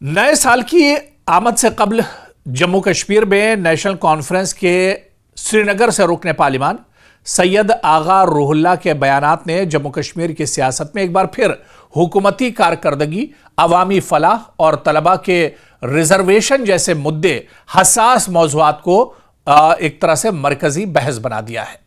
नए साल की आमद से कबल जम्मू कश्मीर में नेशनल कॉन्फ्रेंस के श्रीनगर से रुकने पार्लिमान सैयद आगा रूहुल्लाह के बयानात ने जम्मू कश्मीर की सियासत में एक बार फिर हुकूमती कारकर्दगी, अवामी फलाह और तलबा के रिजर्वेशन जैसे मुद्दे हसास मौज़ूआत को एक तरह से मरकजी बहस बना दिया है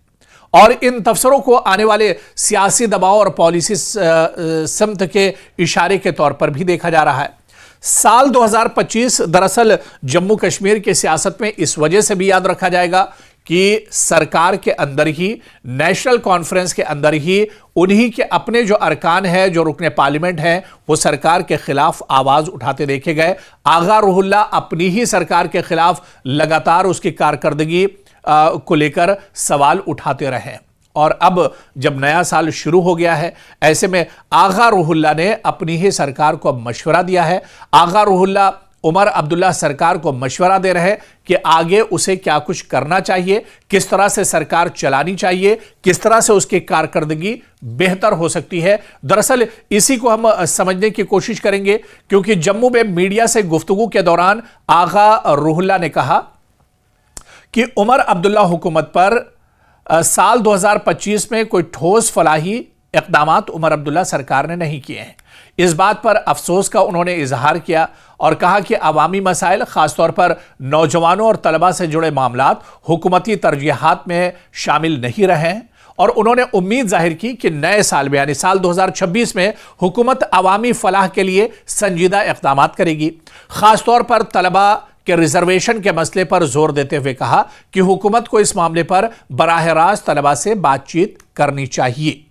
और इन तफसरों को आने वाले सियासी दबाव और पॉलिसी समत के इशारे के तौर पर भी देखा जा रहा है। साल 2025 दरअसल जम्मू कश्मीर की सियासत में इस वजह से भी याद रखा जाएगा कि सरकार के अंदर ही, नेशनल कॉन्फ्रेंस के अंदर ही उन्हीं के अपने जो अरकान है, जो रुकने पार्लियामेंट हैं, वो सरकार के खिलाफ आवाज उठाते देखे गए। आगा रूहुल्लाह अपनी ही सरकार के खिलाफ लगातार उसकी कारकर्दगी को लेकर सवाल उठाते रहे और अब जब नया साल शुरू हो गया है, ऐसे में आगा रूहुल्लाह ने अपनी ही सरकार को मशवरा दिया है। आगा रूहुल्लाह उमर अब्दुल्ला सरकार को मशवरा दे रहे हैं कि आगे उसे क्या कुछ करना चाहिए, किस तरह से सरकार चलानी चाहिए, किस तरह से उसकी कारकर्दगी बेहतर हो सकती है। दरअसल इसी को हम समझने की कोशिश करेंगे क्योंकि जम्मू में मीडिया से गुफ्तगू के दौरान आगा रूहुल्लाह ने कहा कि उमर अब्दुल्ला हुकूमत पर साल 2025 में कोई ठोस फलाही इक़दामात उमर अब्दुल्ला सरकार ने नहीं किए हैं। इस बात पर अफसोस का उन्होंने इजहार किया और कहा कि अवामी मसाइल, खासतौर पर नौजवानों और तलबा से जुड़े मामलात हुकूमती तरजीहात में शामिल नहीं रहे हैं और उन्होंने उम्मीद जाहिर की कि नए साल में यानी साल 2026 में हुकूमत अवामी फलाह के लिए संजीदा इक़दामात करेगी। खासतौर पर तलबा के रिजर्वेशन के मसले पर जोर देते हुए कहा कि हुकूमत को इस मामले पर बराह रास्त तलबा से बातचीत करनी चाहिए।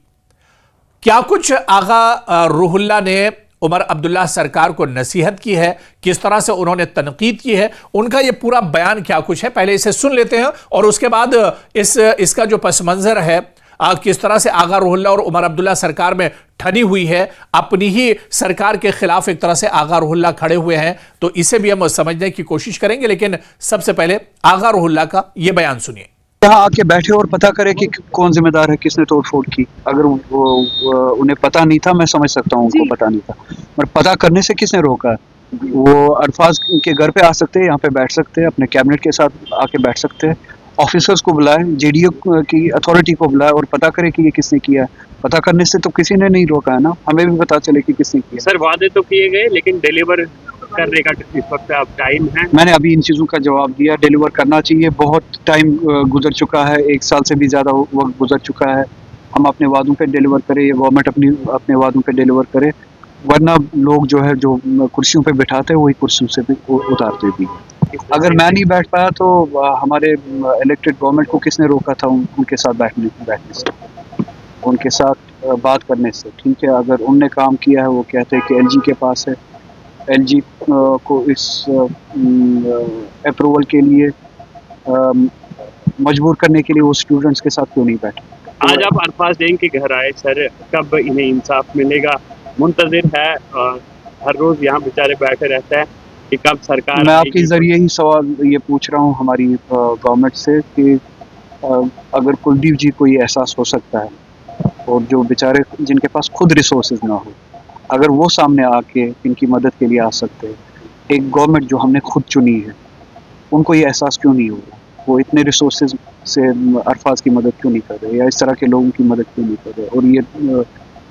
क्या कुछ आगा रूहुल्लाह ने उमर अब्दुल्ला सरकार को नसीहत की है, किस तरह से उन्होंने तनकीद की है, उनका यह पूरा बयान क्या कुछ है, पहले इसे सुन लेते हैं और उसके बाद इसका जो पस मंजर है, किस तरह से आगा रूहुल्लाह और उमर अब्दुल्ला सरकार में ठनी हुई है, अपनी ही सरकार के खिलाफ एक तरह से आगा रूहुल्लाह खड़े हुए हैं, तो इसे भी हम समझने की कोशिश करेंगे। लेकिन सबसे पहले आगा रूहुल्लाह का यह बयान सुनिए। यहाँ आके बैठे और पता करे कि कौन जिम्मेदार है, किसने तोड़फोड़ की। अगर वो उन्हें पता नहीं था, मैं समझ सकता हूँ उनको पता नहीं था, पर पता करने से किसने रोका है? वो अरफाज के घर पे आ सकते हैं, यहाँ पे बैठ सकते हैं, अपने कैबिनेट के साथ आके बैठ सकते हैं, ऑफिसर्स को बुलाए, जेडीओ की अथॉरिटी को बुलाए और पता करे कि ये किसने किया है। पता करने से तो किसी ने नहीं रोका है ना, हमें भी पता चले कि किसने किया। सर वादे तो किए गए लेकिन डिलीवर करने का इस वक्त अब टाइम है। मैंने अभी इन चीज़ों का जवाब दिया, डिलीवर करना चाहिए। बहुत टाइम गुजर चुका है, 1 साल से भी ज़्यादा वक्त गुजर चुका है। हम अपने वादों पे डिलीवर करें, ये गवर्नमेंट अपने वादों पे डिलीवर करे, वरना लोग जो है जो कुर्सियों पे बिठाते हैं वही कुर्सियों से भी उतारते भी। अगर मैं नहीं बैठ पाया तो हमारे इलेक्टेड गवर्नमेंट को किसने रोका था उनके साथ बैठने से, उनके साथ बात करने से? ठीक है, अगर उनने काम किया है, वो कहते हैं कि एलजी के पास है, एलजी को इस अप्रूवल के लिए मजबूर करने के लिए वो स्टूडेंट्स के साथ क्यों नहीं बैठे? आज आप अरफाज डैम के घर आए सर, कब इन्हें इंसाफ मिलेगा? मुंतजिर है, हर रोज यहाँ बेचारे बैठे रहते हैं कि कब सरकार। मैं आपके जरिए ही सवाल ये पूछ रहा हूँ हमारी गवर्नमेंट से कि अगर कुलदीप जी को ये एहसास हो सकता है और जो बेचारे जिनके पास खुद रिसोर्सेज ना हो, अगर वो सामने आके इनकी मदद के लिए आ सकते हैं, एक गवर्नमेंट जो हमने खुद चुनी है, उनको ये एहसास क्यों नहीं होगा? वो इतने रिसोर्सेज से अरफाज की मदद क्यों नहीं कर रहे, या इस तरह के लोगों की मदद क्यों नहीं कर रहे, और ये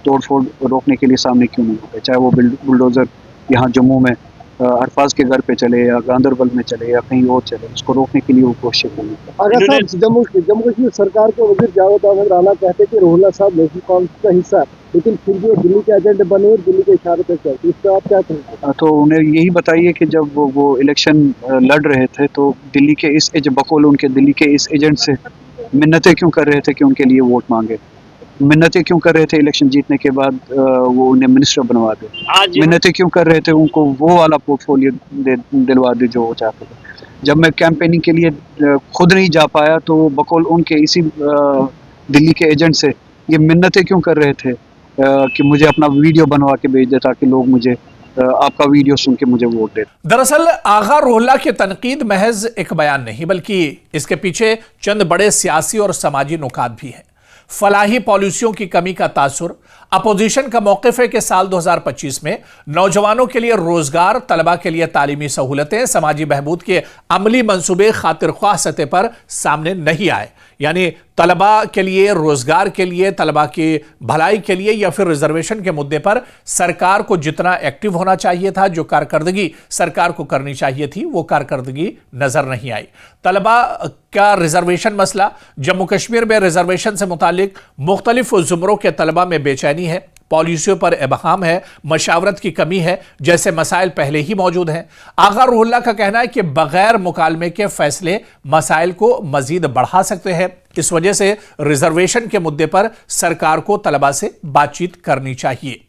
तोड़फोड़ रोकने के लिए सामने क्यों नहीं होते? चाहे वो बुलडोज़र यहाँ जम्मू में अरफाज के घर पे चले या गांधरबल में चले या कहीं और चले, उसको रोकने के लिए वो कोशिश करें। अगर साहब जम्मू कश्मीर सरकार के वज़ीर जावेद अहमद राना कहते हैं कि रूहुल्लाह साहब नेशनल कॉन्फ्रेंस का हिस्सा है, लेकिन फिर भी दिल्ली के एजेंडे बने और दिल्ली के इशारे पर चलते, इस पर आप क्या कहेंगे? तो उन्हें यही बताइए कि जब वो इलेक्शन लड़ रहे थे तो दिल्ली के इस बकौल उनके दिल्ली के इस एजेंट से मिन्नतें क्यों कर रहे थे कि उनके लिए वोट मांगे? मिन्नतें क्यों कर रहे थे इलेक्शन जीतने के बाद वो उन्हें मिनिस्टर बनवा दे? मिन्नतें क्यों कर रहे थे उनको वो वाला पोर्टफोलियो दिलवा दे जो वो चाहते थे? जब मैं कैंपेनिंग के लिए खुद नहीं जा पाया तो बकौल उनके इसी दिल्ली के एजेंट से ये मिन्नतें क्यों कर रहे थे कि मुझे अपना वीडियो बनवा के भेज दे ताकि लोग मुझे आपका वीडियो सुन के मुझे वोट दे। दरअसल आगा रूहुल्लाह की तनकीद महज एक बयान नहीं बल्कि इसके पीछे चंद बड़े सियासी और समाजी नुकात भी हैं। फलाही पॉलिसियों की कमी का तासुर, अपोजिशन का मौक़िफ़ है कि साल 2025 में नौजवानों के लिए रोजगार, तलबा के लिए तालीमी सहूलतें, समाजी बहबूद के अमली मंसूबे खातिर ख्वाह सतह पर सामने नहीं आए। यानी तलबा के लिए, रोजगार के लिए, तलबा की भलाई के लिए या फिर रिजर्वेशन के मुद्दे पर सरकार को जितना एक्टिव होना चाहिए था, जो कारकर्दगी सरकार को करनी चाहिए थी, वो कारकर्दगी नजर नहीं आई। तलबा का रिजर्वेशन मसला, जम्मू कश्मीर में रिजर्वेशन से मुतालिक मुख्तलिफ जुमरों के तलबा में बेचैनी है, पॉलिसियों पर इबहाम है, मशावरत की कमी है, जैसे मसाइल पहले ही मौजूद हैं। आगा रूहुल्लाह का कहना है कि बगैर मुकालमे के फैसले मसाइल को मजीद बढ़ा सकते हैं। इस वजह से रिजर्वेशन के मुद्दे पर सरकार को तलबा से बातचीत करनी चाहिए।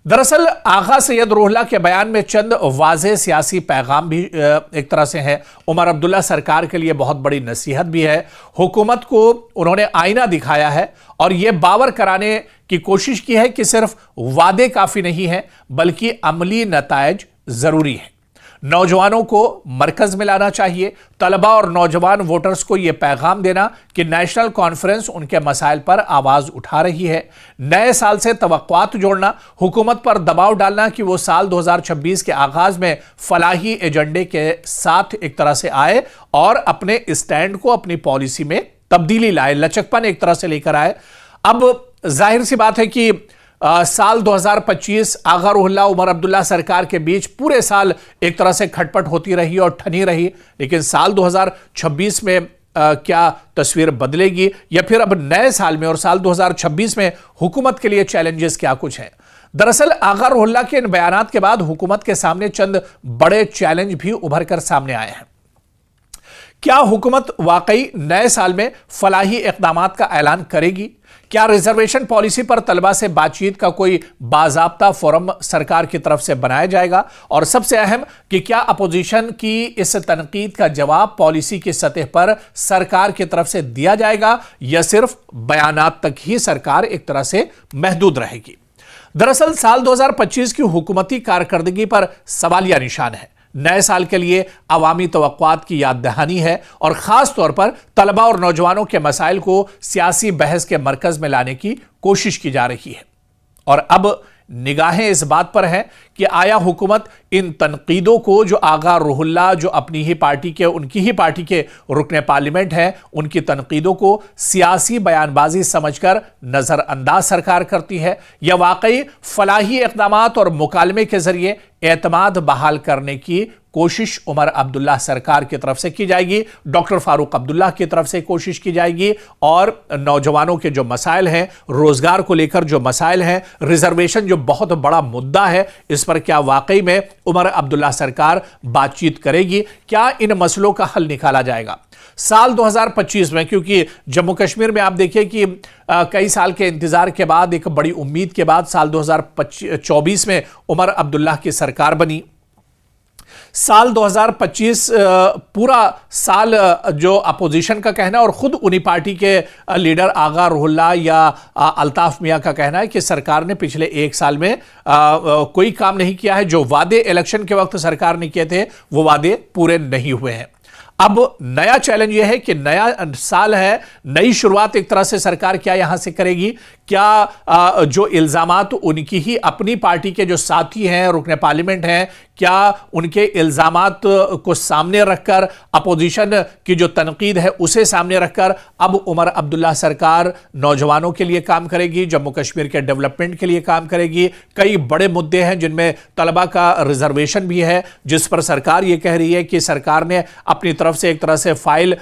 दरअसल आगा सैयद रूहुल्लाह के बयान में चंद वाज़ेह सियासी पैगाम भी एक तरह से हैं। उमर अब्दुल्ला सरकार के लिए बहुत बड़ी नसीहत भी है। हुकूमत को उन्होंने आईना दिखाया है और यह बावर कराने की कोशिश की है कि सिर्फ वादे काफ़ी नहीं है, बल्कि अमली नतायज ज़रूरी है। नौजवानों को मरकज़ में लाना चाहिए। तलबा और नौजवान वोटर्स को यह पैगाम देना कि नेशनल कॉन्फ्रेंस उनके मसाइल पर आवाज़ उठा रही है। नए साल से तवक्कुआत जोड़ना, हुकूमत पर दबाव डालना कि वो साल 2026 के आगाज़ में फलाही एजेंडे के साथ एक तरह से आए और अपने स्टैंड को, अपनी पॉलिसी में तब्दीली लाए, लचकपन एक तरह से लेकर आए। अब जाहिर सी बात है कि साल 2025 आगा रूहुल्लाह, उमर अब्दुल्ला सरकार के बीच पूरे साल एक तरह से खटपट होती रही और ठनी रही, लेकिन साल 2026 में क्या तस्वीर बदलेगी या फिर अब नए साल में और साल 2026 में हुकूमत के लिए चैलेंजेस क्या कुछ हैं? दरअसल आगा रूहुल्लाह के इन बयानात के बाद हुकूमत के सामने चंद बड़े चैलेंज भी उभर कर सामने आए हैं। क्या हुकूमत वाकई नए साल में फलाही इक़दामात का ऐलान करेगी? क्या रिजर्वेशन पॉलिसी पर तलबा से बातचीत का कोई बाज़ाब्ता फोरम सरकार की तरफ से बनाया जाएगा? और सबसे अहम कि क्या अपोजिशन की इस तनकीद का जवाब पॉलिसी की सतह पर सरकार की तरफ से दिया जाएगा या सिर्फ बयानात तक ही सरकार एक तरह से महदूद रहेगी? दरअसल साल 2025 की हुकूमती कारकर्दगी पर सवालिया निशान है। नए साल के लिए अवामी तवक्कुआत की याद दहानी है और ख़ास तौर पर तलबा और नौजवानों के मसाइल को सियासी बहस के मरकज़ में लाने की कोशिश की जा रही है। और अब निगाहें इस बात पर हैं कि आया हुकूमत इन तनकीदों को, जो आगा रूहुल्लाह जो अपनी ही पार्टी के, उनकी ही पार्टी के रुकने पार्लियामेंट हैं, उनकी तनकीदों को सियासी बयानबाजी समझकर नज़रअंदाज सरकार करती है या वाकई फलाही इक़दामात और मुकालमे के जरिए एतमाद बहाल करने की कोशिश उमर अब्दुल्ला सरकार की तरफ से की जाएगी, डॉक्टर फारूक अब्दुल्ला की तरफ से कोशिश की जाएगी और नौजवानों के जो मसाइल हैं, रोजगार को लेकर जो मसाइल हैं, रिजर्वेशन जो बहुत बड़ा मुद्दा है, इस पर क्या वाकई में उमर अब्दुल्ला सरकार बातचीत करेगी? क्या इन मसलों का हल निकाला जाएगा? साल 2025 में, क्योंकि जम्मू कश्मीर में आप देखिए कि कई साल के इंतजार के बाद, एक बड़ी उम्मीद के बाद साल 2024 में उमर अब्दुल्ला की सरकार बनी। साल 2025 पूरा साल जो अपोजिशन का कहना है और खुद उन्हीं पार्टी के लीडर आगा रूहुल्लाह या अल्ताफ मियां का कहना है कि सरकार ने पिछले एक साल में कोई काम नहीं किया है। जो वादे इलेक्शन के वक्त सरकार ने किए थे वो वादे पूरे नहीं हुए हैं। अब नया चैलेंज यह है कि नया साल है, नई शुरुआत एक तरह से सरकार क्या यहां से करेगी? क्या जो इल्जामात उनकी ही अपनी पार्टी के जो साथी हैं, रुकने पार्लियामेंट हैं, क्या उनके इल्जामात को सामने रखकर, अपोजिशन की जो तनकीद है उसे सामने रखकर अब उमर अब्दुल्ला सरकार नौजवानों के लिए काम करेगी, जम्मू कश्मीर के डेवलपमेंट के लिए काम करेगी? कई बड़े मुद्दे हैं जिनमें तलबा का रिजर्वेशन भी है, जिस पर सरकार ये कह रही है कि सरकार ने अपनी तरफ से एक तरह से फाइल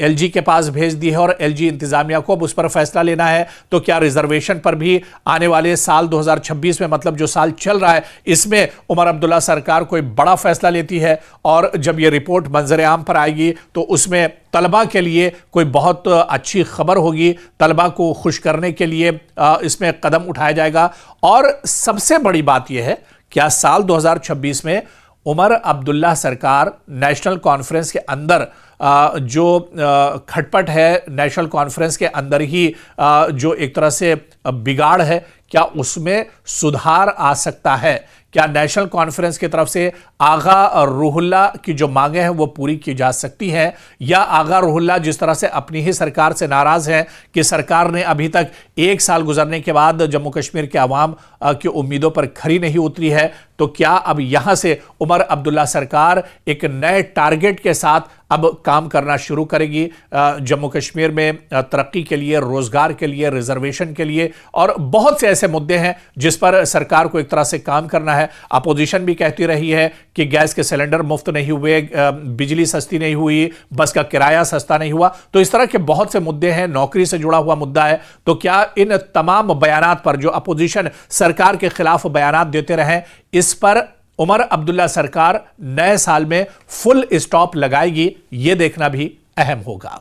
एलजी के पास भेज दी है और एलजी इंतजामिया को अब उस पर फैसला लेना है। तो क्या रिजर्वेशन पर भी आने वाले साल 2026 में, मतलब जो साल चल रहा है, इसमें उमर अब्दुल्ला सरकार कोई बड़ा फैसला लेती है और जब यह रिपोर्ट मंजर आम पर आएगी तो उसमें तलबा के लिए कोई बहुत अच्छी खबर होगी, तलबा को खुश करने के लिए इसमें कदम उठाया जाएगा। और सबसे बड़ी बात यह है, क्या साल 2026 में उमर अब्दुल्ला सरकार नेशनल कॉन्फ्रेंस के अंदर जो खटपट है, नेशनल कॉन्फ्रेंस के अंदर ही जो एक तरह से बिगाड़ है, क्या उसमें सुधार आ सकता है? क्या नेशनल कॉन्फ्रेंस की तरफ से आगा रूहुल्ला की जो मांगे हैं वो पूरी की जा सकती हैं, या आगा रूहुल्ला जिस तरह से अपनी ही सरकार से नाराज है कि सरकार ने अभी तक 1 साल गुजरने के बाद जम्मू कश्मीर के अवाम की उम्मीदों पर खरी नहीं उतरी है, तो क्या अब यहां से उमर अब्दुल्ला सरकार एक नए टारगेट के साथ अब काम करना शुरू करेगी जम्मू कश्मीर में तरक्की के लिए, रोजगार के लिए, रिजर्वेशन के लिए, और बहुत से ऐसे मुद्दे हैं जिस पर सरकार को एक तरह से काम करना है। अपोजिशन भी कहती रही है कि गैस के सिलेंडर मुफ्त नहीं हुए, बिजली सस्ती नहीं हुई, बस का किराया सस्ता नहीं हुआ, तो इस तरह के बहुत से मुद्दे हैं, नौकरी से जुड़ा हुआ मुद्दा है। तो क्या इन तमाम बयानात पर जो अपोजिशन सरकार के खिलाफ बयानात देते रहे, इस पर उमर अब्दुल्ला सरकार नए साल में फुल स्टॉप लगाएगी? यह देखना भी अहम होगा।